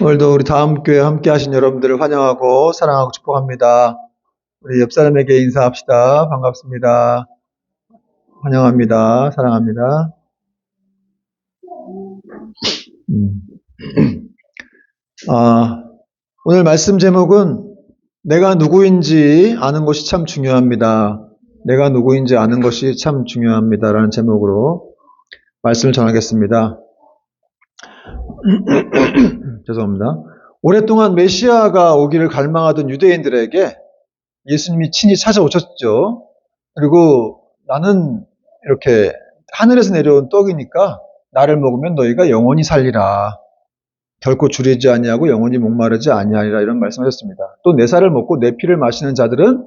오늘도 우리 다음 교회 함께 하신 여러분들을 환영하고 사랑하고 축복합니다. 우리 옆 사람에게 인사합시다. 반갑습니다. 환영합니다. 사랑합니다. 오늘 말씀 제목은 내가 누구인지 아는 것이 참 중요합니다. 내가 누구인지 아는 것이 참 중요합니다. 라는 제목으로 말씀을 전하겠습니다. 죄송합니다. 오랫동안 메시아가 오기를 갈망하던 유대인들에게 예수님이 친히 찾아오셨죠. 그리고 나는 이렇게 하늘에서 내려온 떡이니까 나를 먹으면 너희가 영원히 살리라. 결코 줄이지 아니하고 영원히 목마르지 아니하리라 이런 말씀하셨습니다. 또 내 살을 먹고 내 피를 마시는 자들은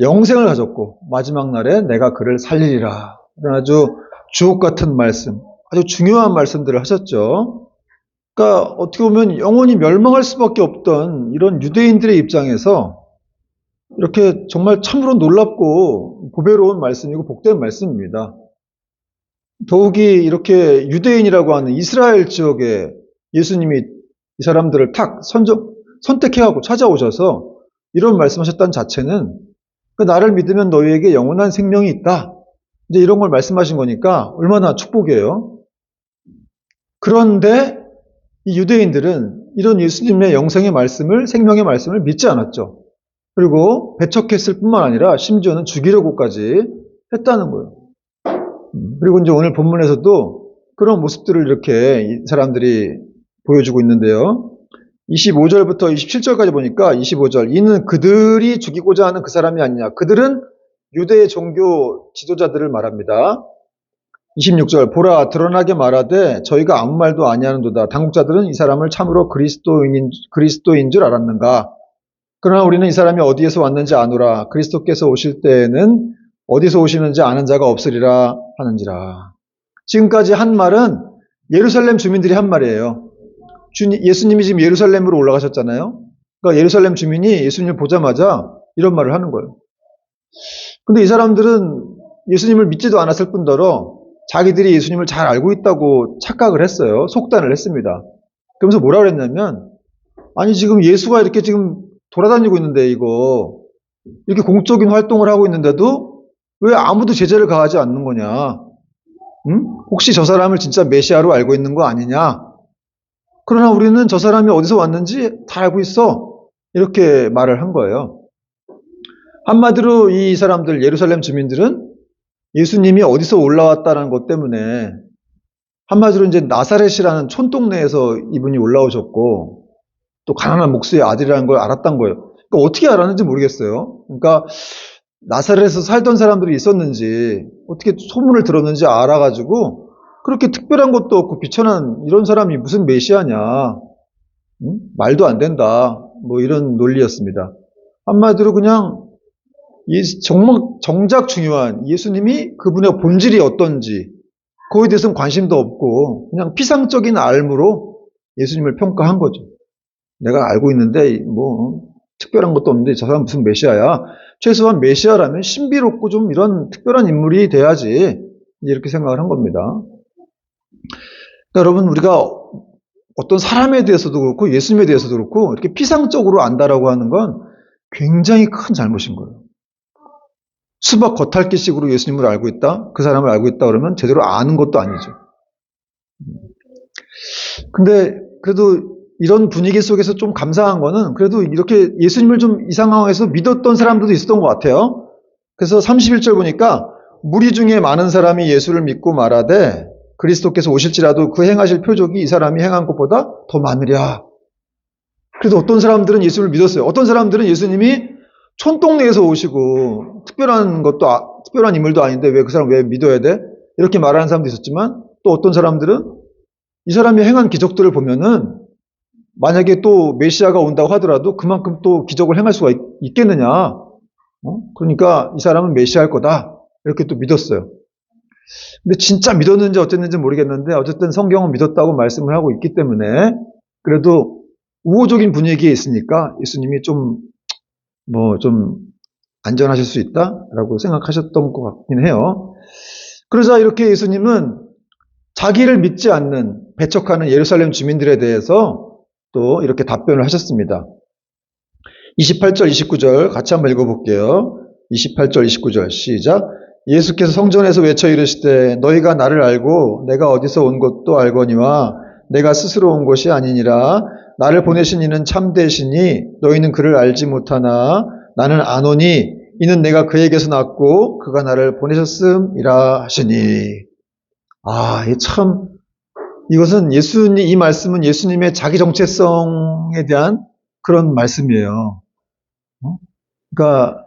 영생을 가졌고 마지막 날에 내가 그를 살리리라. 이런 아주 주옥 같은 말씀, 아주 중요한 말씀들을 하셨죠. 그러니까 어떻게 보면 영원히 멸망할 수밖에 없던 이런 유대인들의 입장에서 이렇게 정말 참으로 놀랍고 보배로운 말씀이고 복된 말씀입니다. 더욱이 이렇게 유대인이라고 하는 이스라엘 지역에 예수님이 이 사람들을 선택해하고 찾아오셔서 이런 말씀하셨다는 자체는 나를 믿으면 너희에게 영원한 생명이 있다. 이제 이런 걸 말씀하신 거니까 얼마나 축복이에요. 그런데 이 유대인들은 이런 예수님의 영생의 말씀을, 생명의 말씀을 믿지 않았죠. 그리고 배척했을 뿐만 아니라 심지어는 죽이려고까지 했다는 거예요. 그리고 이제 오늘 본문에서도 그런 모습들을 이렇게 이 사람들이 보여주고 있는데요. 25절부터 27절까지 보니까 25절 이는 그들이 죽이고자 하는 그 사람이 아니냐. 그들은 유대 종교 지도자들을 말합니다. 26절 보라 드러나게 말하되 저희가 아무 말도 아니하는도다. 당국자들은 이 사람을 참으로 그리스도인 줄 알았는가. 그러나 우리는 이 사람이 어디에서 왔는지 아노라. 그리스도께서 오실 때에는 어디서 오시는지 아는 자가 없으리라 하는지라. 지금까지 한 말은 예루살렘 주민들이 한 말이에요. 예수님이 지금 예루살렘으로 올라가셨잖아요. 그러니까 예루살렘 주민이 예수님을 보자마자 이런 말을 하는 거예요. 근데 이 사람들은 예수님을 믿지도 않았을 뿐더러 자기들이 예수님을 잘 알고 있다고 착각을 했어요. 속단을 했습니다. 그러면서 뭐라 그랬냐면 아니 지금 예수가 이렇게 지금 돌아다니고 있는데 이렇게 공적인 활동을 하고 있는데도 왜 아무도 제재를 가하지 않는 거냐? 응? 혹시 저 사람을 진짜 메시아로 알고 있는 거 아니냐? 그러나 우리는 저 사람이 어디서 왔는지 다 알고 있어. 이렇게 말을 한 거예요. 한마디로 이 사람들, 예루살렘 주민들은 예수님이 어디서 올라왔다는 것 때문에 한마디로 이제 나사렛이라는 촌동네에서 이분이 올라오셨고 또 가난한 목수의 아들이라는 걸 알았던 거예요. 그러니까 어떻게 알았는지 모르겠어요. 그러니까 나사렛에서 살던 사람들이 있었는지 어떻게 소문을 들었는지 알아가지고 그렇게 특별한 것도 없고 비천한 이런 사람이 무슨 메시아냐. 응? 말도 안 된다. 뭐 이런 논리였습니다. 한마디로 그냥 정작 중요한 예수님이 그분의 본질이 어떤지 그거에 대해서는 관심도 없고 그냥 피상적인 알무로 예수님을 평가한 거죠. 내가 알고 있는데 뭐 특별한 것도 없는데 저 사람 무슨 메시아야. 최소한 메시아라면 신비롭고 좀 이런 특별한 인물이 돼야지 이렇게 생각을 한 겁니다. 그러니까 여러분 우리가 어떤 사람에 대해서도 그렇고 예수님에 대해서도 그렇고 이렇게 피상적으로 안다라고 하는 건 굉장히 큰 잘못인 거예요. 수박 겉핥기식으로 예수님을 알고 있다? 그 사람을 알고 있다 그러면 제대로 아는 것도 아니죠. 근데 그래도 이런 분위기 속에서 좀 감사한 거는 그래도 이렇게 예수님을 좀 이 상황에서 믿었던 사람들도 있었던 것 같아요. 그래서 31절 보니까 무리 중에 많은 사람이 예수를 믿고 말하되 그리스도께서 오실지라도 그 행하실 표적이 이 사람이 행한 것보다 더 많으랴. 그래서 어떤 사람들은 예수를 믿었어요. 어떤 사람들은 예수님이 촌동네에서 오시고 특별한 인물도 아닌데 왜 그 사람 왜 믿어야 돼? 이렇게 말하는 사람도 있었지만 또 어떤 사람들은 이 사람이 행한 기적들을 보면은 만약에 또 메시아가 온다고 하더라도 그만큼 또 기적을 행할 수가 있겠느냐? 그러니까 이 사람은 메시아일 거다. 이렇게 또 믿었어요. 근데 진짜 믿었는지 어쨌는지 모르겠는데 어쨌든 성경은 믿었다고 말씀을 하고 있기 때문에 그래도 우호적인 분위기에 있으니까 예수님이 좀 안전하실 수 있다라고 생각하셨던 것 같긴 해요. 그러자 이렇게 예수님은 자기를 믿지 않는 배척하는 예루살렘 주민들에 대해서 또 이렇게 답변을 하셨습니다. 28절, 29절 같이 한번 읽어볼게요. 28절, 29절 시작. 예수께서 성전에서 외쳐 이르시되 너희가 나를 알고 내가 어디서 온 것도 알거니와 내가 스스로 온 것이 아니니라. 나를 보내신 이는 참되시니 너희는 그를 알지 못하나 나는 아노니 이는 내가 그에게서 났고 그가 나를 보내셨음이라 하시니. 참 이것은 이 말씀은 예수님의 자기 정체성에 대한 그런 말씀이에요. 그러니까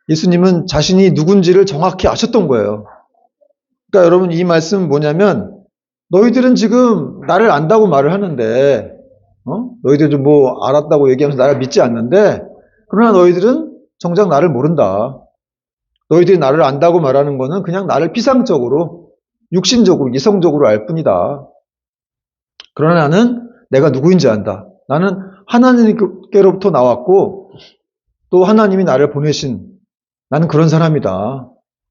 예수님은 자신이 누군지를 정확히 아셨던 거예요. 그러니까 여러분 이 말씀은 뭐냐면 너희들은 지금 나를 안다고 말을 하는데 너희들 좀 뭐 알았다고 얘기하면서 나를 믿지 않는데 그러나 너희들은 정작 나를 모른다. 너희들이 나를 안다고 말하는 거는 그냥 나를 피상적으로 육신적으로 이성적으로 알 뿐이다. 그러나 나는 내가 누구인지 안다. 나는 하나님께로부터 나왔고 또 하나님이 나를 보내신 나는 그런 사람이다.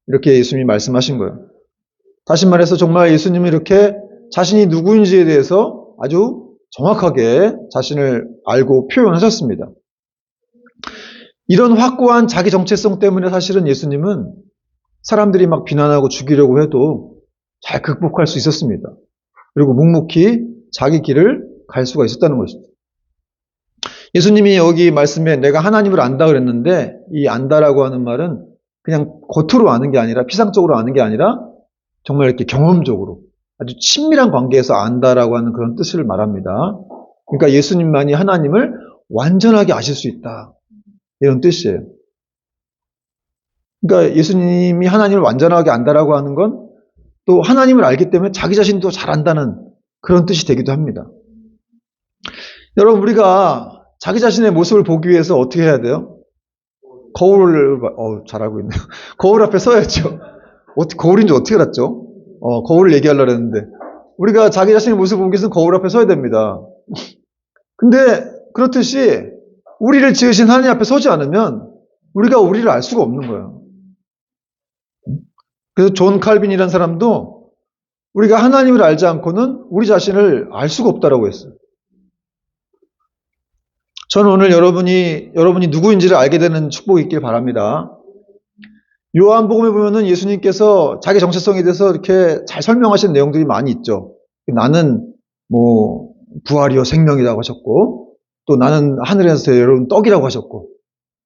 이렇게 예수님이 말씀하신 거예요. 다시 말해서 정말 예수님은 이렇게 자신이 누구인지에 대해서 아주 정확하게 자신을 알고 표현하셨습니다. 이런 확고한 자기 정체성 때문에 사실은 예수님은 사람들이 막 비난하고 죽이려고 해도 잘 극복할 수 있었습니다. 그리고 묵묵히 자기 길을 갈 수가 있었다는 것입니다. 예수님이 여기 말씀에 내가 하나님을 안다 그랬는데 이 안다라고 하는 말은 그냥 겉으로 아는 게 아니라 피상적으로 아는 게 아니라 정말 이렇게 경험적으로 아주 친밀한 관계에서 안다라고 하는 그런 뜻을 말합니다. 그러니까 예수님만이 하나님을 완전하게 아실 수 있다. 이런 뜻이에요. 그러니까 예수님이 하나님을 완전하게 안다라고 하는 건 또 하나님을 알기 때문에 자기 자신도 잘 안다는 그런 뜻이 되기도 합니다. 여러분 우리가 자기 자신의 모습을 보기 위해서 어떻게 해야 돼요? 잘 알고 있네요. 거울 앞에 서야죠. 거울인지 어떻게 알았죠? 거울을 얘기하려고 했는데 우리가 자기 자신의 모습을 보기 위해서는 거울 앞에 서야 됩니다. 근데 그렇듯이 우리를 지으신 하나님 앞에 서지 않으면 우리가 우리를 알 수가 없는 거예요. 그래서 존 칼빈이라는 사람도 우리가 하나님을 알지 않고는 우리 자신을 알 수가 없다라고 했어요. 저는 오늘 여러분이 누구인지를 알게 되는 축복이 있길 바랍니다. 요한복음에 보면은 예수님께서 자기 정체성에 대해서 이렇게 잘 설명하신 내용들이 많이 있죠. 나는 뭐 부활이요 생명이라고 하셨고, 또 나는 하늘에서 여러분 떡이라고 하셨고,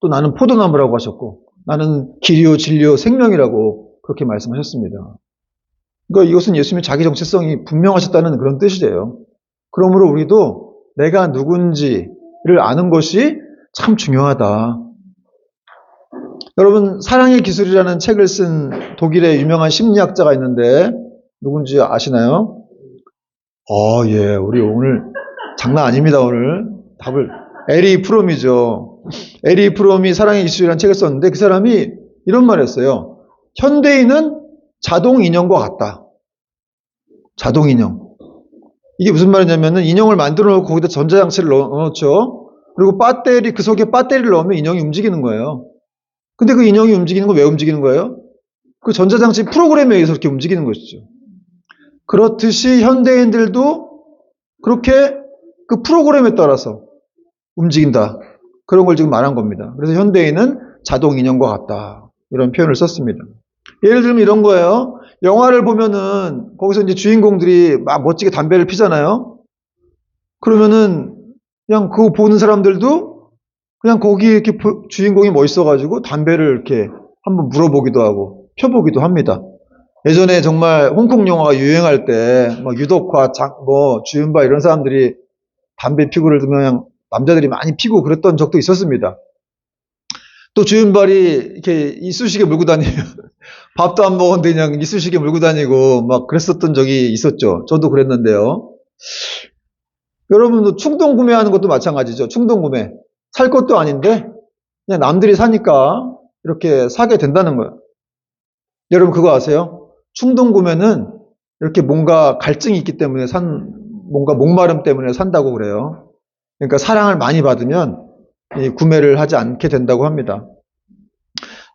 또 나는 포도나무라고 하셨고, 나는 길이요 진리요 생명이라고 그렇게 말씀하셨습니다. 그러니까 이것은 예수님의 자기 정체성이 분명하셨다는 그런 뜻이래요. 그러므로 우리도 내가 누군지를 아는 것이 참 중요하다. 여러분 사랑의 기술이라는 책을 쓴 독일의 유명한 심리학자가 있는데 누군지 아시나요? 예, 우리 오늘 장난 아닙니다. 오늘 답을 에리 프롬이죠. 에리 프롬이 사랑의 기술이라는 책을 썼는데 그 사람이 이런 말을 했어요. 현대인은 자동 인형과 같다. 자동 인형. 이게 무슨 말이냐면은 인형을 만들어 놓고 거기다 전자장치를 넣어놓죠. 그리고 그 속에 배터리를 넣으면 인형이 움직이는 거예요. 근데 그 인형이 움직이는 건 왜 움직이는 거예요? 그 전자장치 프로그램에 의해서 이렇게 움직이는 것이죠. 그렇듯이 현대인들도 그렇게 그 프로그램에 따라서 움직인다. 그런 걸 지금 말한 겁니다. 그래서 현대인은 자동 인형과 같다. 이런 표현을 썼습니다. 예를 들면 이런 거예요. 영화를 보면은 거기서 이제 주인공들이 막 멋지게 담배를 피잖아요. 그러면은 그냥 그거 보는 사람들도 그냥 거기 이렇게 주인공이 멋있어가지고 담배를 이렇게 한번 물어보기도 하고 펴보기도 합니다. 예전에 정말 홍콩 영화가 유행할 때 막 유덕화, 주윤바 이런 사람들이 담배 피고를 그냥 남자들이 많이 피고 그랬던 적도 있었습니다. 또 주윤발이 이렇게 이쑤시개 물고 다니고 밥도 안 먹었는데 그냥 이쑤시개 물고 다니고 막 그랬었던 적이 있었죠. 저도 그랬는데요. 여러분도 충동 구매하는 것도 마찬가지죠. 충동 구매. 살 것도 아닌데 그냥 남들이 사니까 이렇게 사게 된다는 거예요. 여러분 그거 아세요? 충동 구매는 이렇게 뭔가 갈증이 있기 때문에 뭔가 목마름 때문에 산다고 그래요. 그러니까 사랑을 많이 받으면 구매를 하지 않게 된다고 합니다.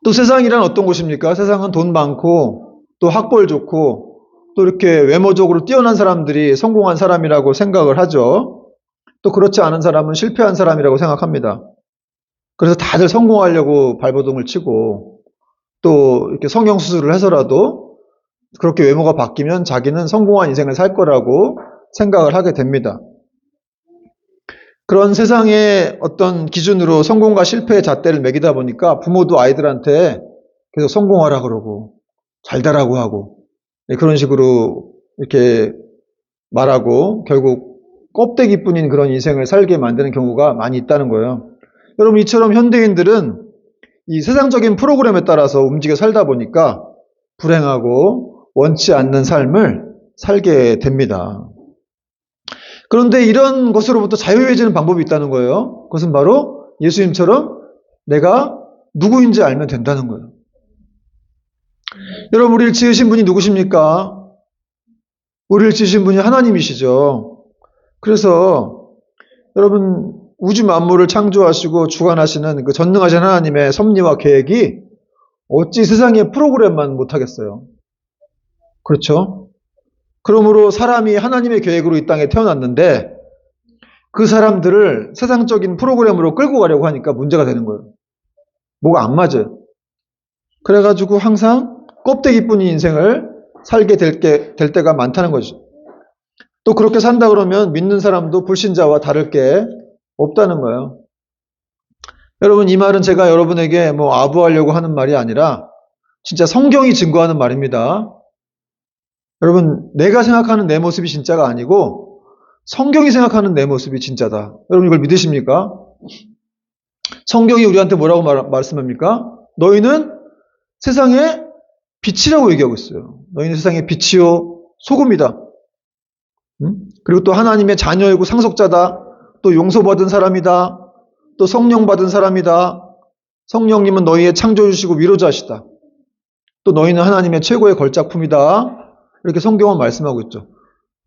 또 세상이란 어떤 곳입니까? 세상은 돈 많고 또 학벌 좋고 또 이렇게 외모적으로 뛰어난 사람들이 성공한 사람이라고 생각을 하죠. 또 그렇지 않은 사람은 실패한 사람이라고 생각합니다. 그래서 다들 성공하려고 발버둥을 치고 또 이렇게 성형수술을 해서라도 그렇게 외모가 바뀌면 자기는 성공한 인생을 살 거라고 생각을 하게 됩니다. 그런 세상의 어떤 기준으로 성공과 실패의 잣대를 매기다 보니까 부모도 아이들한테 계속 성공하라 그러고 잘 되라고 하고 그런 식으로 이렇게 말하고 결국 껍데기뿐인 그런 인생을 살게 만드는 경우가 많이 있다는 거예요. 여러분, 이처럼 현대인들은 이 세상적인 프로그램에 따라서 움직여 살다 보니까 불행하고 원치 않는 삶을 살게 됩니다. 그런데 이런 것으로부터 자유해지는 방법이 있다는 거예요. 그것은 바로 예수님처럼 내가 누구인지 알면 된다는 거예요. 여러분, 우리를 지으신 분이 누구십니까? 우리를 지으신 분이 하나님이시죠. 그래서 여러분, 우주 만물을 창조하시고 주관하시는 그 전능하신 하나님의 섭리와 계획이 어찌 세상의 프로그램만 못하겠어요. 그렇죠? 그러므로 사람이 하나님의 계획으로 이 땅에 태어났는데 그 사람들을 세상적인 프로그램으로 끌고 가려고 하니까 문제가 되는 거예요. 뭐가 안 맞아요. 그래가지고 항상 껍데기뿐인 인생을 살게 될 때가 많다는 거죠. 또 그렇게 산다 그러면 믿는 사람도 불신자와 다를 게 없다는 거예요. 여러분, 이 말은 제가 여러분에게 아부하려고 하는 말이 아니라 진짜 성경이 증거하는 말입니다. 여러분, 내가 생각하는 내 모습이 진짜가 아니고 성경이 생각하는 내 모습이 진짜다. 여러분, 이걸 믿으십니까? 성경이 우리한테 뭐라고 말씀합니까? 너희는 세상의 빛이라고 얘기하고 있어요. 너희는 세상의 빛이요 소금이다. 그리고 또 하나님의 자녀이고 상속자다. 또 용서받은 사람이다. 또 성령 받은 사람이다. 성령님은 너희의 창조주시고 위로자시다. 또 너희는 하나님의 최고의 걸작품이다. 이렇게 성경은 말씀하고 있죠.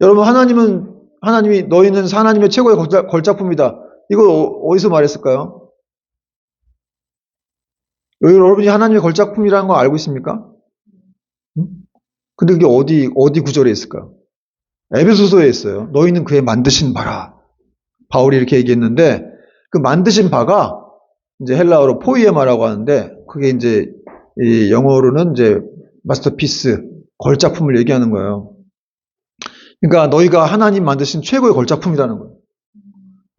여러분, 하나님이 너희는 하나님의 최고의 걸작품이다. 이거 어디서 말했을까요? 여러분이 하나님의 걸작품이라는 거 알고 있습니까? 근데 그게 어디 구절에 있을까요? 에베소서에 있어요. 너희는 그의 만드신 바라. 바울이 이렇게 얘기했는데 그 만드신 바가 이제 헬라어로 포이에마라고 하는데 그게 이제 이 영어로는 이제 마스터피스, 걸작품을 얘기하는 거예요. 그러니까 너희가 하나님 만드신 최고의 걸작품이라는 거예요.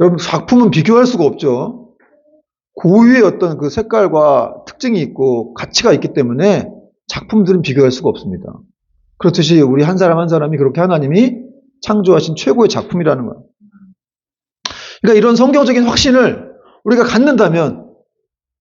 여러분, 작품은 비교할 수가 없죠. 고유의 어떤 그 색깔과 특징이 있고 가치가 있기 때문에 작품들은 비교할 수가 없습니다. 그렇듯이 우리 한 사람 한 사람이 그렇게 하나님이 창조하신 최고의 작품이라는 거예요. 그러니까 이런 성경적인 확신을 우리가 갖는다면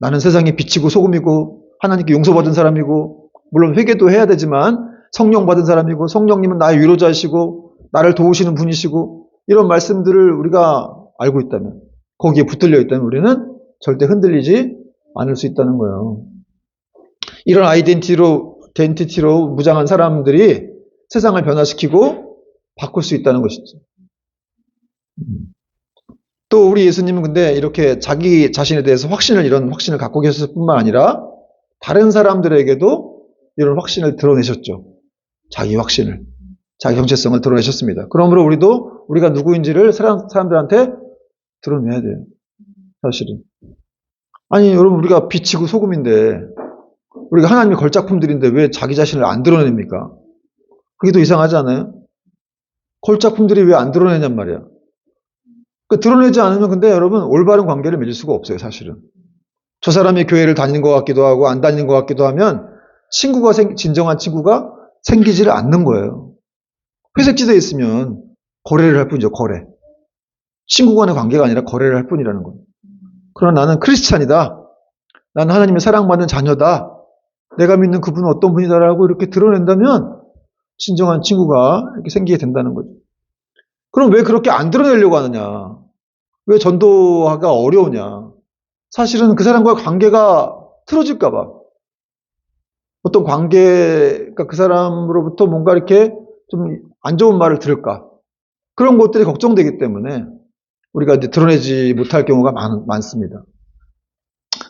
나는 세상에 빛이고 소금이고 하나님께 용서받은 사람이고 물론 회개도 해야 되지만 성령 받은 사람이고 성령님은 나의 위로자이시고 나를 도우시는 분이시고 이런 말씀들을 우리가 알고 있다면 거기에 붙들려 있다면 우리는 절대 흔들리지 않을 수 있다는 거예요. 이런 아이덴티티로 무장한 사람들이 세상을 변화시키고 바꿀 수 있다는 것이죠. 또 우리 예수님은 근데 이렇게 자기 자신에 대해서 이런 확신을 갖고 계셨을 뿐만 아니라 다른 사람들에게도 이런 확신을 드러내셨죠. 자기 확신을, 자기 정체성을 드러내셨습니다. 그러므로 우리도 우리가 누구인지를 사람들한테 드러내야 돼요. 사실은. 아니, 여러분, 우리가 빛이고 소금인데 우리가 하나님의 걸작품들인데 왜 자기 자신을 안 드러냅니까? 그게 더 이상하지 않아요? 걸작품들이 왜 안 드러내냔 말이야. 드러내지 않으면 근데 여러분 올바른 관계를 맺을 수가 없어요, 사실은. 저 사람이 교회를 다니는 것 같기도 하고 안 다니는 것 같기도 하면 진정한 친구가 생기지를 않는 거예요. 회색지대에 있으면 거래를 할 뿐이죠, 거래. 친구 간의 관계가 아니라 거래를 할 뿐이라는 거예요. 그러나 나는 크리스찬이다. 나는 하나님의 사랑받는 자녀다. 내가 믿는 그분은 어떤 분이다라고 이렇게 드러낸다면 진정한 친구가 이렇게 생기게 된다는 거죠. 그럼 왜 그렇게 안 드러내려고 하느냐? 왜 전도가 어려우냐? 사실은 그 사람과의 관계가 틀어질까 봐. 어떤 관계가 그 사람으로부터 뭔가 이렇게 좀 안 좋은 말을 들을까? 그런 것들이 걱정되기 때문에 우리가 이제 드러내지 못할 경우가 많습니다.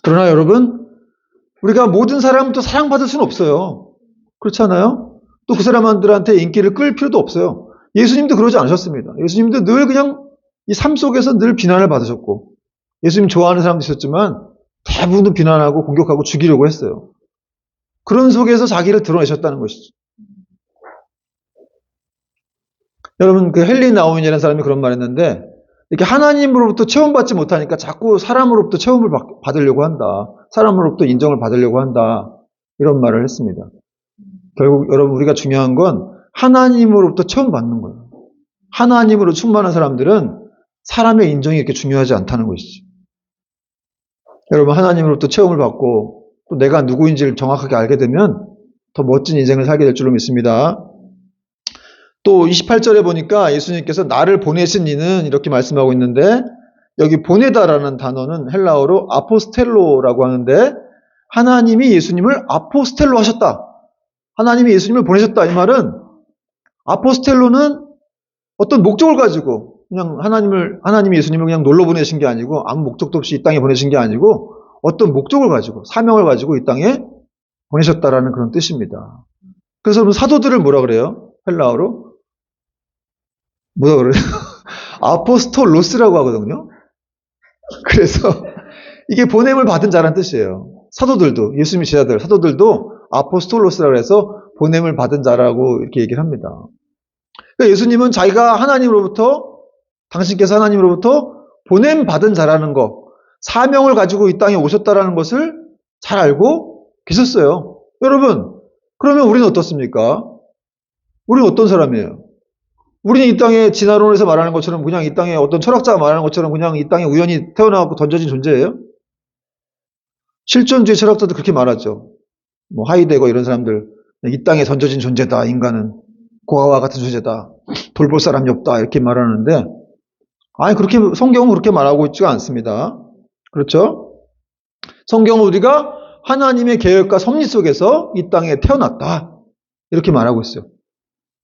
그러나 여러분, 우리가 모든 사람부터 사랑받을 수는 없어요. 그렇지 않아요? 또 그 사람들한테 인기를 끌 필요도 없어요. 예수님도 그러지 않으셨습니다. 예수님도 늘 그냥 이 삶 속에서 늘 비난을 받으셨고, 예수님 좋아하는 사람도 있었지만 대부분 비난하고 공격하고 죽이려고 했어요. 그런 속에서 자기를 드러내셨다는 것이죠. 여러분, 그 헨리 나우민이라는 사람이 그런 말 했는데, 이렇게 하나님으로부터 체험받지 못하니까 자꾸 사람으로부터 체험을 받으려고 한다. 사람으로부터 인정을 받으려고 한다. 이런 말을 했습니다. 결국 여러분, 우리가 중요한 건 하나님으로부터 체험받는 거예요. 하나님으로 충만한 사람들은 사람의 인정이 이렇게 중요하지 않다는 것이죠. 여러분, 하나님으로부터 체험을 받고 또 내가 누구인지를 정확하게 알게 되면 더 멋진 인생을 살게 될 줄로 믿습니다. 또 28절에 보니까 예수님께서 나를 보내신 이는 이렇게 말씀하고 있는데, 여기 보내다라는 단어는 헬라어로 아포스텔로라고 하는데, 하나님이 예수님을 아포스텔로 하셨다. 하나님이 예수님을 보내셨다. 이 말은 아포스텔로는 어떤 목적을 가지고 그냥 하나님이 예수님을 그냥 놀러 보내신 게 아니고, 아무 목적도 없이 이 땅에 보내신 게 아니고 어떤 목적을 가지고, 사명을 가지고 이 땅에 보내셨다라는 그런 뜻입니다. 그래서 사도들을 뭐라 그래요? 헬라어로 뭐라 그래요? 아포스톨로스라고 하거든요. 그래서 이게 보냄을 받은 자라는 뜻이에요. 사도들도, 예수님의 제자들, 사도들도 아포스톨로스라고 해서 보냄을 받은 자라고 이렇게 얘기를 합니다. 그러니까 예수님은 자기가 당신께서 하나님으로부터 보냄 받은 자라는 것, 사명을 가지고 이 땅에 오셨다라는 것을 잘 알고 계셨어요. 여러분, 그러면 우리는 어떻습니까? 우리는 어떤 사람이에요? 우리는 이 땅에 진화론에서 말하는 것처럼, 그냥 이 땅에 어떤 철학자가 말하는 것처럼 그냥 이 땅에 우연히 태어나고 던져진 존재예요? 실존주의 철학자도 그렇게 말하죠. 뭐 하이데거 이런 사람들, 이 땅에 던져진 존재다. 인간은 고아와 같은 존재다. 돌볼 사람이 없다. 이렇게 말하는데, 아니 그렇게 성경은 그렇게 말하고 있지가 않습니다. 그렇죠? 성경은 우리가 하나님의 계획과 섭리 속에서 이 땅에 태어났다. 이렇게 말하고 있어요.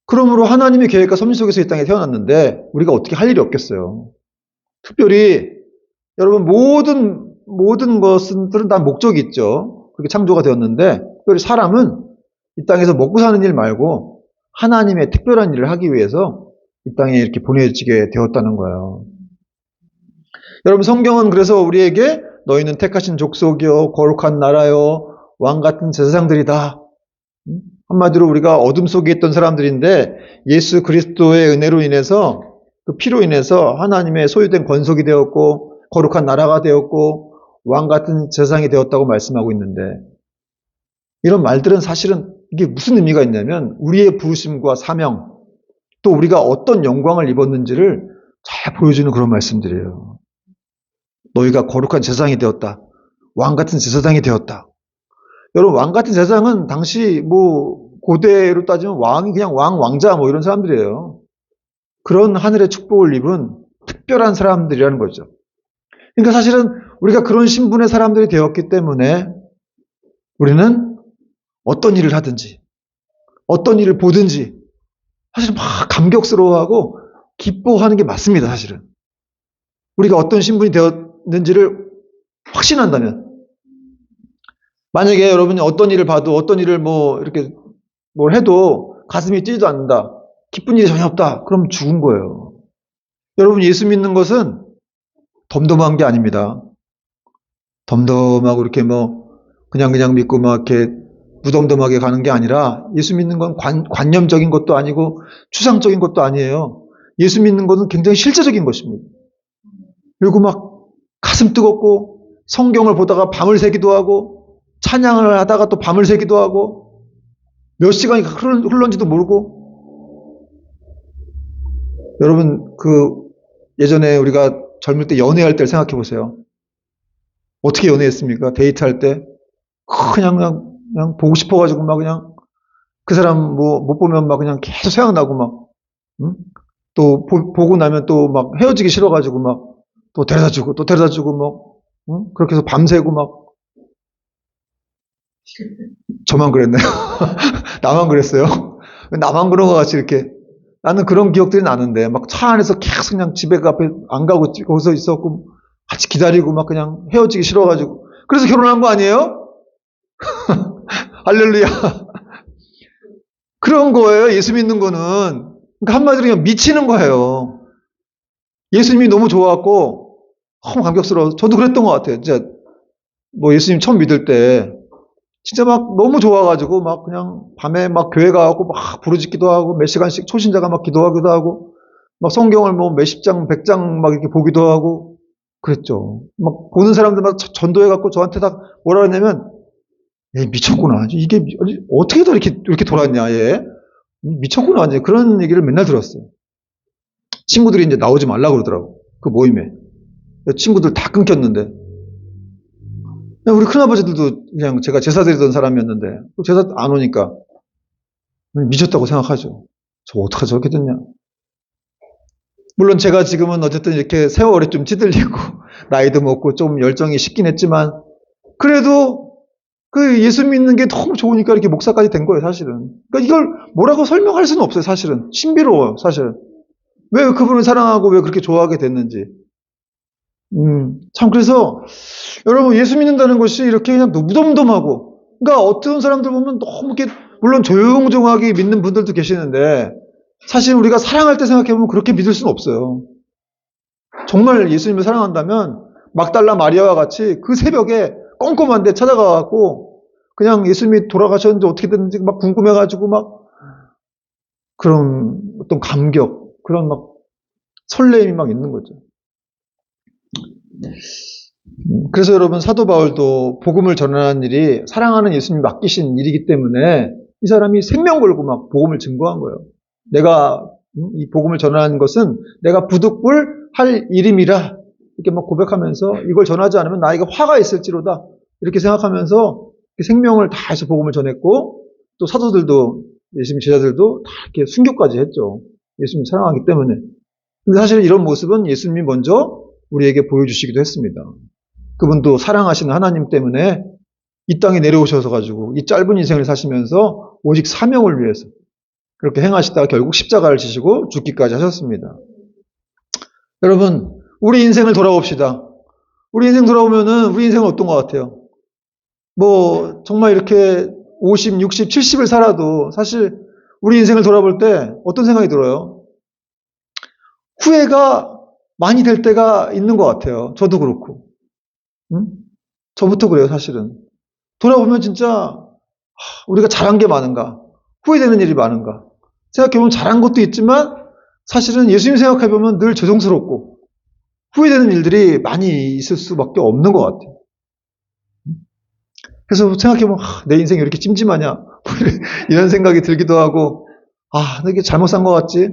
그러므로 하나님의 계획과 섭리 속에서 이 땅에 태어났는데 우리가 어떻게 할 일이 없겠어요. 특별히 여러분, 모든 것들은 다 목적이 있죠. 그렇게 창조가 되었는데, 특별히 사람은 이 땅에서 먹고 사는 일 말고 하나님의 특별한 일을 하기 위해서 이 땅에 이렇게 보내지게 되었다는 거예요. 여러분, 성경은 그래서 우리에게 너희는 택하신 족속이요 거룩한 나라요 왕 같은 제사장들이다. 한마디로 우리가 어둠 속에 있던 사람들인데 예수 그리스도의 은혜로 인해서, 그 피로 인해서 하나님의 소유된 권속이 되었고 거룩한 나라가 되었고 왕 같은 제사장이 되었다고 말씀하고 있는데, 이런 말들은 사실은 이게 무슨 의미가 있냐면 우리의 부르심과 사명, 또 우리가 어떤 영광을 입었는지를 잘 보여주는 그런 말씀들이에요. 너희가 거룩한 제사장이 되었다. 왕 같은 제사장이 되었다. 여러분, 왕 같은 제사장은 당시 고대로 따지면 왕이 그냥 왕자 이런 사람들이에요. 그런 하늘의 축복을 입은 특별한 사람들이라는 거죠. 그러니까 사실은 우리가 그런 신분의 사람들이 되었기 때문에 우리는 어떤 일을 하든지 어떤 일을 보든지 사실 막 감격스러워하고 기뻐하는 게 맞습니다. 사실은 우리가 어떤 신분이 되었는지를 확신한다면, 만약에 여러분이 어떤 일을 봐도 어떤 일을 이렇게 뭘 해도 가슴이 뛰지도 않는다, 기쁜 일이 전혀 없다, 그럼 죽은 거예요. 여러분, 예수 믿는 것은 덤덤한 게 아닙니다. 덤덤하고 이렇게 그냥 믿고 이렇게 무덤덤하게 가는 게 아니라, 예수 믿는 건 관념적인 것도 아니고 추상적인 것도 아니에요. 예수 믿는 것은 굉장히 실제적인 것입니다. 그리고 가슴 뜨겁고 성경을 보다가 밤을 새기도 하고 찬양을 하다가 또 밤을 새기도 하고 몇 시간이 흘렀는지도 모르고. 여러분, 예전에 우리가 젊을 때 연애할 때를 생각해 보세요. 어떻게 연애했습니까? 데이트할 때 그냥 보고 싶어가지고 그냥 그 사람 못 보면 그냥 계속 생각나고 응? 또 보고 나면 또 헤어지기 싫어가지고 또 데려다 주고 또 데려다 주고 응? 그렇게 해서 밤새고 저만 그랬나요? 나만 그랬어요? 나만 그런 것 같이 이렇게. 나는 그런 기억들이 나는데 차 안에서 계속 그냥 집에 앞에 안 가고 거기서 있었고 같이 기다리고 그냥 헤어지기 싫어가지고. 그래서 결혼한 거 아니에요? 할렐루야. 그런 거예요. 예수 믿는 거는. 그러니까 한마디로 그냥 미치는 거예요. 예수님이 너무 좋아갖고 너무 감격스러워서 저도 그랬던 것 같아요. 진짜 뭐 예수님 처음 믿을 때 진짜 막 너무 좋아가지고 막 그냥 밤에 막 교회 가고 막 부르짖기도 하고 몇 시간씩 초신자가 막 기도하기도 하고 막 성경을 뭐 몇십 장, 100장 막 이렇게 보기도 하고 그랬죠. 막 보는 사람들 막 전도해갖고 저한테 다 뭐라 그러냐면 얘 미쳤구나. 이게 어떻게 다 이렇게 돌았냐, 얘. 미쳤구나. 이제 그런 얘기를 맨날 들었어요. 친구들이 이제 나오지 말라고 그러더라고. 그 모임에. 친구들 다 끊겼는데. 우리 큰아버지들도 그냥 제가 제사 드리던 사람이었는데, 제사 안 오니까 미쳤다고 생각하죠. 저 어떡하지, 저렇게 됐냐. 물론 제가 지금은 어쨌든 이렇게 세월이 좀 찌들리고, 나이도 먹고 좀 열정이 식긴 했지만, 그래도 그 예수 믿는 게 너무 좋으니까 이렇게 목사까지 된 거예요, 사실은. 그러니까 이걸 뭐라고 설명할 수는 없어요, 사실은. 신비로워요, 사실은. 왜 그분을 사랑하고 왜 그렇게 좋아하게 됐는지. 참, 그래서, 여러분, 예수 믿는다는 것이 이렇게 그냥 무덤덤하고, 그러니까 어떤 사람들 보면 너무 이렇게, 물론 조용조용하게 믿는 분들도 계시는데, 사실 우리가 사랑할 때 생각해보면 그렇게 믿을 수는 없어요. 정말 예수님을 사랑한다면, 막달라 마리아와 같이 그 새벽에 꼼꼼한데 찾아가갖고, 그냥 예수님이 돌아가셨는지 어떻게 됐는지 막 궁금해가지고 막, 그런 어떤 감격, 그런 막 설레임이 막 있는 거죠. 그래서 여러분 사도 바울도 복음을 전하는 일이 사랑하는 예수님이 맡기신 일이기 때문에 이 사람이 생명 걸고 막 복음을 증거한 거예요. 내가 이 복음을 전하는 것은 내가 부득불 할 일임이라 이렇게 막 고백하면서 이걸 전하지 않으면 나에게 화가 있을지로다 이렇게 생각하면서 생명을 다해서 복음을 전했고 또 사도들도 예수님 제자들도 다 이렇게 순교까지 했죠. 예수님 사랑하기 때문에. 근데 사실 이런 모습은 예수님이 먼저 우리에게 보여주시기도 했습니다. 그분도 사랑하시는 하나님 때문에 이 땅에 내려오셔서 가지고 이 짧은 인생을 사시면서 오직 사명을 위해서 그렇게 행하시다가 결국 십자가를 지시고 죽기까지 하셨습니다. 여러분, 우리 인생을 돌아봅시다. 우리 인생 돌아보면은 우리 인생은 어떤 것 같아요? 뭐 정말 이렇게 50, 60, 70을 살아도 사실 우리 인생을 돌아볼 때 어떤 생각이 들어요? 후회가 많이 될 때가 있는 것 같아요. 저도 그렇고. 저부터 그래요, 사실은. 돌아보면 진짜 우리가 잘한 게 많은가? 후회되는 일이 많은가? 생각해보면 잘한 것도 있지만 사실은 예수님 생각해보면 늘 죄송스럽고 후회되는 일들이 많이 있을 수밖에 없는 것 같아요. 그래서 생각해보면 내 인생이 왜 이렇게 찜찜하냐? 이런 생각이 들기도 하고 나 이게 잘못 산 것 같지?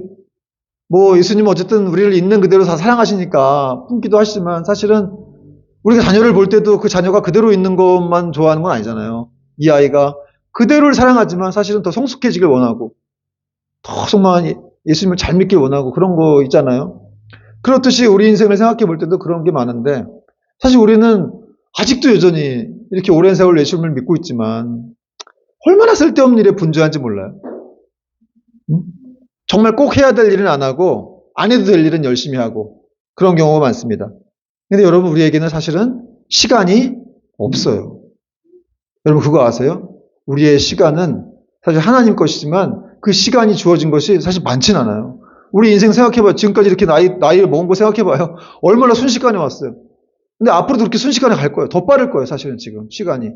뭐 예수님은 어쨌든 우리를 있는 그대로 다 사랑하시니까 품기도 하시지만 사실은 우리가 자녀를 볼 때도 그 자녀가 그대로 있는 것만 좋아하는 건 아니잖아요. 이 아이가 그대로를 사랑하지만 사실은 더 성숙해지길 원하고 더 정말 예수님을 잘 믿길 원하고 그런 거 있잖아요. 그렇듯이 우리 인생을 생각해 볼 때도 그런 게 많은데 사실 우리는 아직도 여전히 이렇게 오랜 세월 예수님을 믿고 있지만 얼마나 쓸데없는 일에 분주한지 몰라요. 정말 꼭 해야 될 일은 안 하고 안 해도 될 일은 열심히 하고 그런 경우가 많습니다. 근데 여러분 우리에게는 사실은 시간이 없어요. 여러분 그거 아세요? 우리의 시간은 사실 하나님 것이지만 그 시간이 주어진 것이 사실 많진 않아요. 우리 인생 생각해봐요. 지금까지 이렇게 나이를 먹은 거 생각해봐요. 얼마나 순식간에 왔어요. 근데 앞으로도 그렇게 순식간에 갈 거예요. 더 빠를 거예요. 사실은 지금 시간이.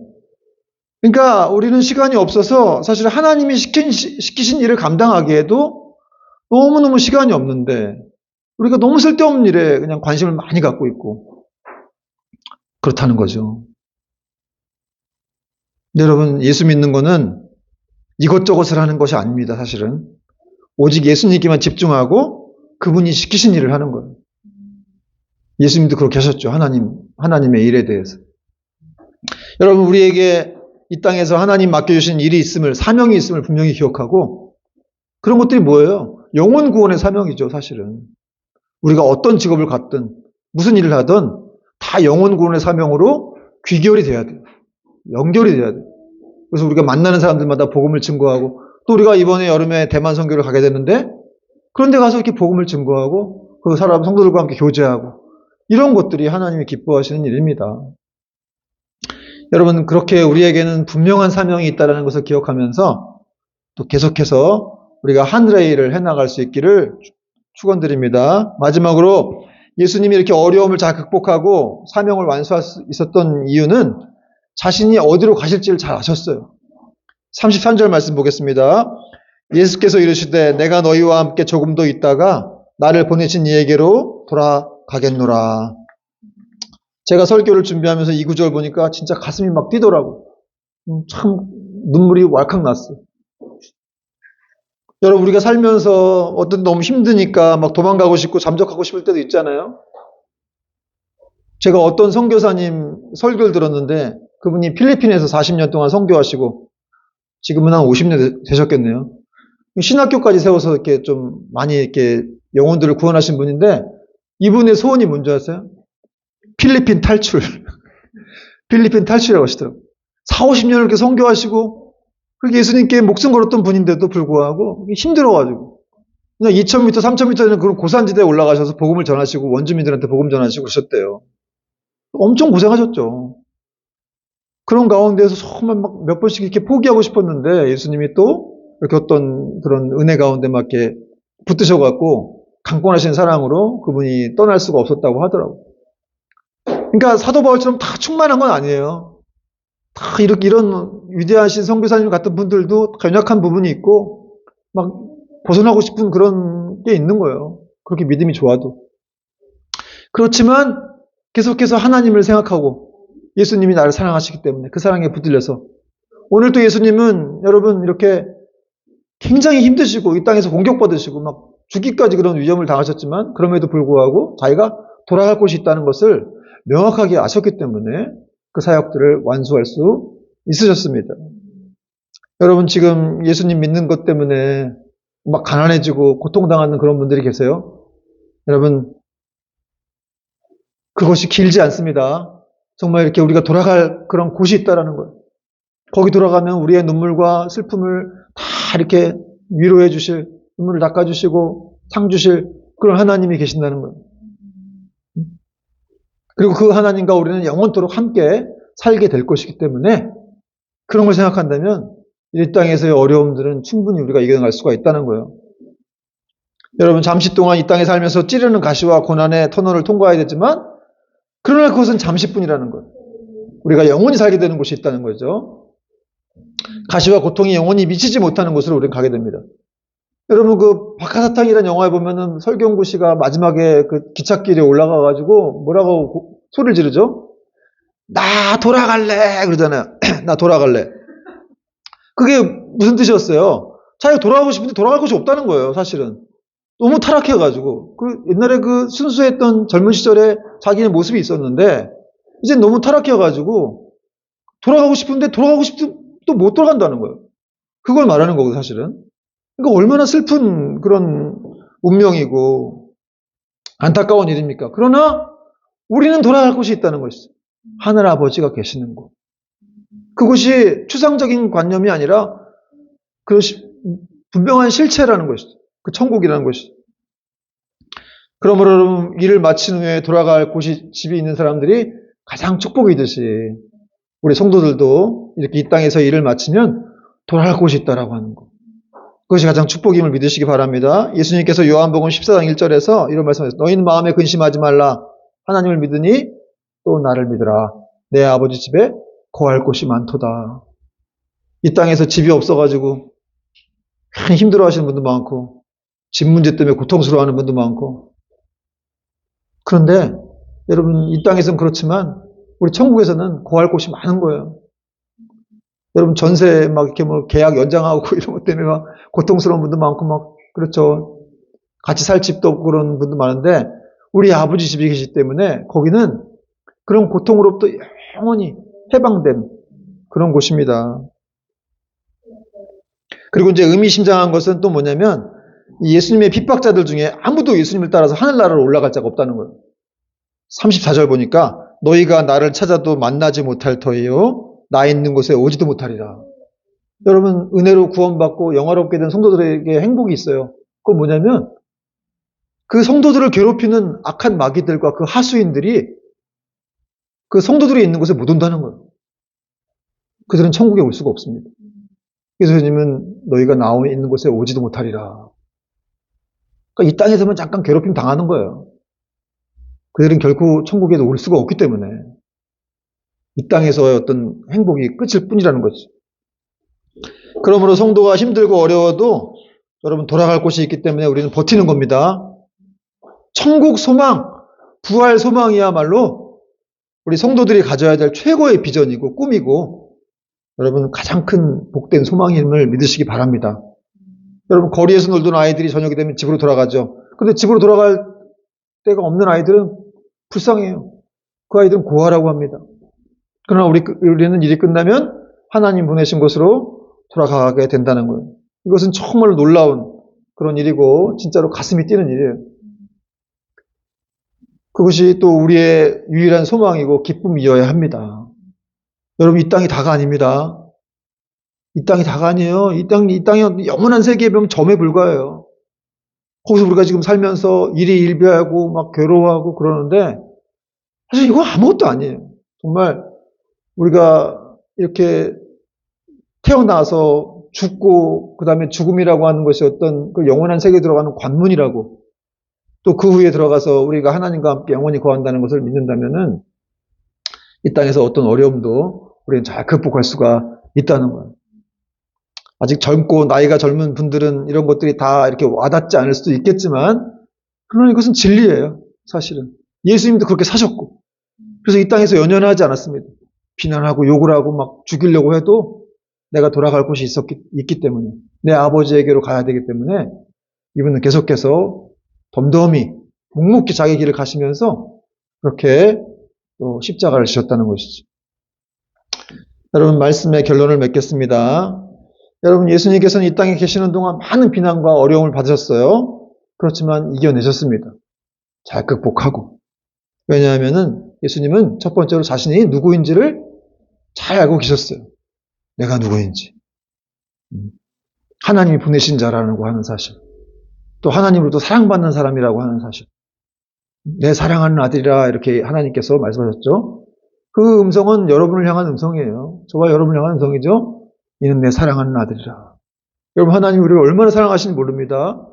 그러니까 우리는 시간이 없어서 사실 하나님이 시키신 일을 감당하기에도 너무너무 시간이 없는데 우리가 너무 쓸데없는 일에 그냥 관심을 많이 갖고 있고 그렇다는 거죠. 근데 여러분 예수 믿는 거는 이것저것을 하는 것이 아닙니다. 사실은 오직 예수님께만 집중하고 그분이 시키신 일을 하는 거예요. 예수님도 그렇게 하셨죠. 하나님의 일에 대해서. 여러분 우리에게 이 땅에서 하나님 맡겨주신 일이 있음을 사명이 있음을 분명히 기억하고 그런 것들이 뭐예요? 영혼 구원의 사명이죠. 사실은. 우리가 어떤 직업을 갖든 무슨 일을 하든 다 영혼 구원의 사명으로 귀결이 돼야 돼요. 연결이 돼야 돼요. 그래서 우리가 만나는 사람들마다 복음을 증거하고 또 우리가 이번에 여름에 대만 선교를 가게 됐는데 그런데 가서 이렇게 복음을 증거하고 그 사람 성도들과 함께 교제하고 이런 것들이 하나님이 기뻐하시는 일입니다. 여러분 그렇게 우리에게는 분명한 사명이 있다는 것을 기억하면서 또 계속해서 우리가 하늘의 일을 해나갈 수 있기를 축원드립니다. 마지막으로 예수님이 이렇게 어려움을 잘 극복하고 사명을 완수할 수 있었던 이유는 자신이 어디로 가실지를 잘 아셨어요. 33절 말씀 보겠습니다. 예수께서 이르시되 내가 너희와 함께 조금 더 있다가 나를 보내신 이에게로 돌아가겠노라. 제가 설교를 준비하면서 이 구절 보니까 진짜 가슴이 막 뛰더라고요. 참 눈물이 왈칵 났어요. 여러분, 우리가 살면서 어떤 너무 힘드니까 막 도망가고 싶고 잠적하고 싶을 때도 있잖아요. 제가 어떤 선교사님 설교를 들었는데 그분이 필리핀에서 40년 동안 선교하시고 지금은 한 50년 되셨겠네요. 신학교까지 세워서 이렇게 좀 많이 이렇게 영혼들을 구원하신 분인데 이분의 소원이 뭔지 아세요? 필리핀 탈출. 필리핀 탈출이라고 하시더라고요. 4, 50년을 이렇게 선교하시고 그렇게 예수님께 목숨 걸었던 분인데도 불구하고 힘들어가지고 그냥 2,000m, 3,000m 되는 그런 고산지대에 올라가셔서 복음을 전하시고 원주민들한테 복음 전하시고 그러셨대요. 엄청 고생하셨죠. 그런 가운데에서 정말 막 몇 번씩 이렇게 포기하고 싶었는데 예수님이 또 이렇게 어떤 그런 은혜 가운데 막 이렇게 붙드셔갖고 강권하신 사랑으로 그분이 떠날 수가 없었다고 하더라고요. 그러니까 사도 바울처럼 다 충만한 건 아니에요. 다 이런 위대하신 선교사님 같은 분들도 연약한 부분이 있고 막 벗어나고 싶은 그런 게 있는 거예요. 그렇게 믿음이 좋아도. 그렇지만 계속해서 하나님을 생각하고 예수님이 나를 사랑하시기 때문에 그 사랑에 붙들려서 오늘 또 예수님은 여러분 이렇게 굉장히 힘드시고 이 땅에서 공격받으시고 막 죽기까지 그런 위험을 당하셨지만 그럼에도 불구하고 자기가 돌아갈 곳이 있다는 것을 명확하게 아셨기 때문에 그 사역들을 완수할 수 있으셨습니다. 여러분 지금 예수님 믿는 것 때문에 막 가난해지고 고통당하는 그런 분들이 계세요. 여러분 그것이 길지 않습니다. 정말 이렇게 우리가 돌아갈 그런 곳이 있다라는 거예요. 거기 돌아가면 우리의 눈물과 슬픔을 다 이렇게 위로해 주실, 눈물을 닦아주시고 상 주실 그런 하나님이 계신다는 거예요. 그리고 그 하나님과 우리는 영원토록 함께 살게 될 것이기 때문에 그런 걸 생각한다면 이 땅에서의 어려움들은 충분히 우리가 이겨낼 수가 있다는 거예요. 여러분 잠시 동안 이 땅에 살면서 찌르는 가시와 고난의 터널을 통과해야 되지만 그러나 그것은 잠시뿐이라는 거예요. 우리가 영원히 살게 되는 곳이 있다는 거죠. 가시와 고통이 영원히 미치지 못하는 곳으로 우리는 가게 됩니다. 여러분 그 박하사탕이라는 영화에 보면은 설경구 씨가 마지막에 그 기찻길에 올라가가지고 뭐라고 소리를 지르죠? 나 돌아갈래 그러잖아요. 나 돌아갈래. 그게 무슨 뜻이었어요? 자기가 돌아가고 싶은데 돌아갈 곳이 없다는 거예요. 사실은 너무 타락해가지고 그 옛날에 그 순수했던 젊은 시절에 자기의 모습이 있었는데 이제 너무 타락해가지고 돌아가고 싶은데 돌아가고 싶도 또 못 돌아간다는 거예요. 그걸 말하는 거거든요, 사실은. 그러니까 얼마나 슬픈 그런 운명이고 안타까운 일입니까? 그러나 우리는 돌아갈 곳이 있다는 것이죠. 하늘 아버지가 계시는 곳. 그것이 추상적인 관념이 아니라 그것이 분명한 실체라는 것이죠. 그 천국이라는 것이죠. 그러므로 일을 마친 후에 돌아갈 곳이 집이 있는 사람들이 가장 축복이듯이 우리 성도들도 이렇게 이 땅에서 일을 마치면 돌아갈 곳이 있다라고 하는 것. 그것이 가장 축복임을 믿으시기 바랍니다. 예수님께서 요한복음 14장 1절에서 이런 말씀하셨어요. 너희는 마음에 근심하지 말라. 하나님을 믿으니 또 나를 믿으라. 내 아버지 집에 거할 곳이 많도다. 이 땅에서 집이 없어가지고 힘들어하시는 분도 많고 집 문제 때문에 고통스러워하는 분도 많고 그런데 여러분 이 땅에서는 그렇지만 우리 천국에서는 거할 곳이 많은 거예요. 여러분 전세 막 이렇게 뭐 계약 연장하고 이런 것 때문에 막 고통스러운 분도 많고 막 그렇죠. 같이 살 집도 없고 그런 분도 많은데 우리 아버지 집이 계시기 때문에 거기는 그런 고통으로부터 영원히 해방된 그런 곳입니다. 그리고 이제 의미심장한 것은 또 뭐냐면 예수님의 핍박자들 중에 아무도 예수님을 따라서 하늘나라로 올라갈 자가 없다는 거예요. 34절 보니까 너희가 나를 찾아도 만나지 못할 터이요 나 있는 곳에 오지도 못하리라. 여러분 은혜로 구원받고 영화롭게 된 성도들에게 행복이 있어요. 그건 뭐냐면 그 성도들을 괴롭히는 악한 마귀들과 그 하수인들이 그 성도들이 있는 곳에 못 온다는 거예요. 그들은 천국에 올 수가 없습니다. 그래서 예수님은 너희가 나 있는 곳에 오지도 못하리라. 그러니까 이 땅에서만 잠깐 괴롭힘 당하는 거예요. 그들은 결코 천국에도 올 수가 없기 때문에 이 땅에서의 어떤 행복이 끝일 뿐이라는 거지. 그러므로 성도가 힘들고 어려워도 여러분 돌아갈 곳이 있기 때문에 우리는 버티는 겁니다. 천국 소망, 부활 소망이야말로 우리 성도들이 가져야 될 최고의 비전이고 꿈이고 여러분 가장 큰 복된 소망임을 믿으시기 바랍니다. 여러분 거리에서 놀던 아이들이 저녁이 되면 집으로 돌아가죠. 근데 집으로 돌아갈 데가 없는 아이들은 불쌍해요. 그 아이들은 고아라고 합니다. 그러나 우리는 일이 끝나면 하나님 보내신 곳으로 돌아가게 된다는 거예요. 이것은 정말 놀라운 그런 일이고 진짜로 가슴이 뛰는 일이에요. 그것이 또 우리의 유일한 소망이고 기쁨이어야 합니다. 여러분 이 땅이 다가 아닙니다. 이 땅이 다가 아니에요. 이 땅이 영원한 세계에 보면 점에 불과해요. 거기서 우리가 지금 살면서 일희일비하고 막 괴로워하고 그러는데 사실 이거 아무것도 아니에요. 정말 우리가 이렇게 태어나서 죽고 그 다음에 죽음이라고 하는 것이 어떤 그 영원한 세계에 들어가는 관문이라고 또 그 후에 들어가서 우리가 하나님과 함께 영원히 거한다는 것을 믿는다면은 이 땅에서 어떤 어려움도 우리는 잘 극복할 수가 있다는 거예요. 아직 젊고 나이가 젊은 분들은 이런 것들이 다 이렇게 와닿지 않을 수도 있겠지만 그러나 이것은 진리예요. 사실은 예수님도 그렇게 사셨고 그래서 이 땅에서 연연하지 않았습니다. 비난하고 욕을 하고 막 죽이려고 해도 내가 돌아갈 곳이 있기 때문에 내 아버지에게로 가야 되기 때문에 이분은 계속해서 덤덤히 묵묵히 자기 길을 가시면서 그렇게 또 십자가를 지셨다는 것이죠. 여러분 말씀의 결론을 맺겠습니다. 여러분 예수님께서는 이 땅에 계시는 동안 많은 비난과 어려움을 받으셨어요. 그렇지만 이겨내셨습니다. 잘 극복하고. 왜냐하면은 예수님은 첫 번째로 자신이 누구인지를 잘 알고 계셨어요. 내가 누구인지. 하나님이 보내신 자라고 하는 사실. 또 하나님으로부터 사랑받는 사람이라고 하는 사실. 내 사랑하는 아들이라 이렇게 하나님께서 말씀하셨죠. 그 음성은 여러분을 향한 음성이에요. 저와 여러분을 향한 음성이죠. 이는 내 사랑하는 아들이라. 여러분 하나님이 우리를 얼마나 사랑하시는지 모릅니다.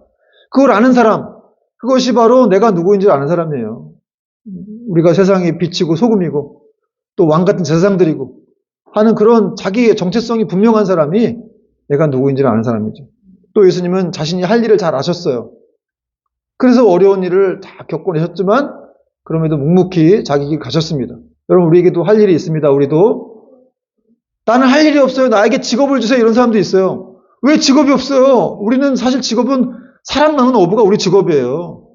그걸 아는 사람, 그것이 바로 내가 누구인지를 아는 사람이에요. 우리가 세상의 빛이고 소금이고 또 왕같은 제사장들이고 하는 그런 자기의 정체성이 분명한 사람이 내가 누구인지를 아는 사람이죠. 또 예수님은 자신이 할 일을 잘 아셨어요. 그래서 어려운 일을 다 겪어내셨지만 그럼에도 묵묵히 자기 길 가셨습니다. 여러분 우리에게도 할 일이 있습니다. 우리도 나는 할 일이 없어요. 나에게 직업을 주세요. 이런 사람도 있어요. 왜 직업이 없어요? 우리는 사실 직업은 사람 낳는 어부가 우리 직업이에요.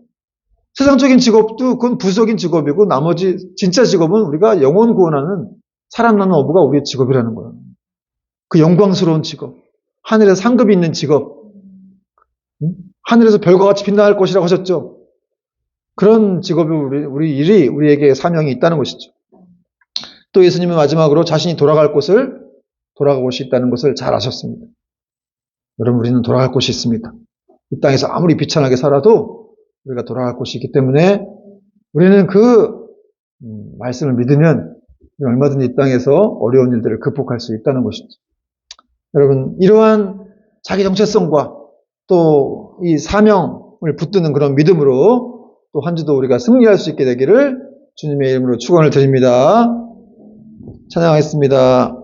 세상적인 직업도 그건 부수적인 직업이고 나머지 진짜 직업은 우리가 영혼 구원하는 사람 낳는 어부가 우리의 직업이라는 거예요. 그 영광스러운 직업, 하늘에 상급이 있는 직업, 하늘에서 별과 같이 빛날 것이라고 하셨죠. 그런 직업이 우리 일이 우리에게 사명이 있다는 것이죠. 또 예수님은 마지막으로 자신이 돌아갈 곳을 돌아갈 곳이 있다는 것을 잘 아셨습니다. 여러분 우리는 돌아갈 곳이 있습니다. 이 땅에서 아무리 비천하게 살아도 우리가 돌아갈 곳이 있기 때문에 우리는 그 말씀을 믿으면 얼마든지 이 땅에서 어려운 일들을 극복할 수 있다는 것이죠. 여러분 이러한 자기 정체성과 또 이 사명을 붙드는 그런 믿음으로 또 한 주도 우리가 승리할 수 있게 되기를 주님의 이름으로 축원을 드립니다. 찬양하겠습니다.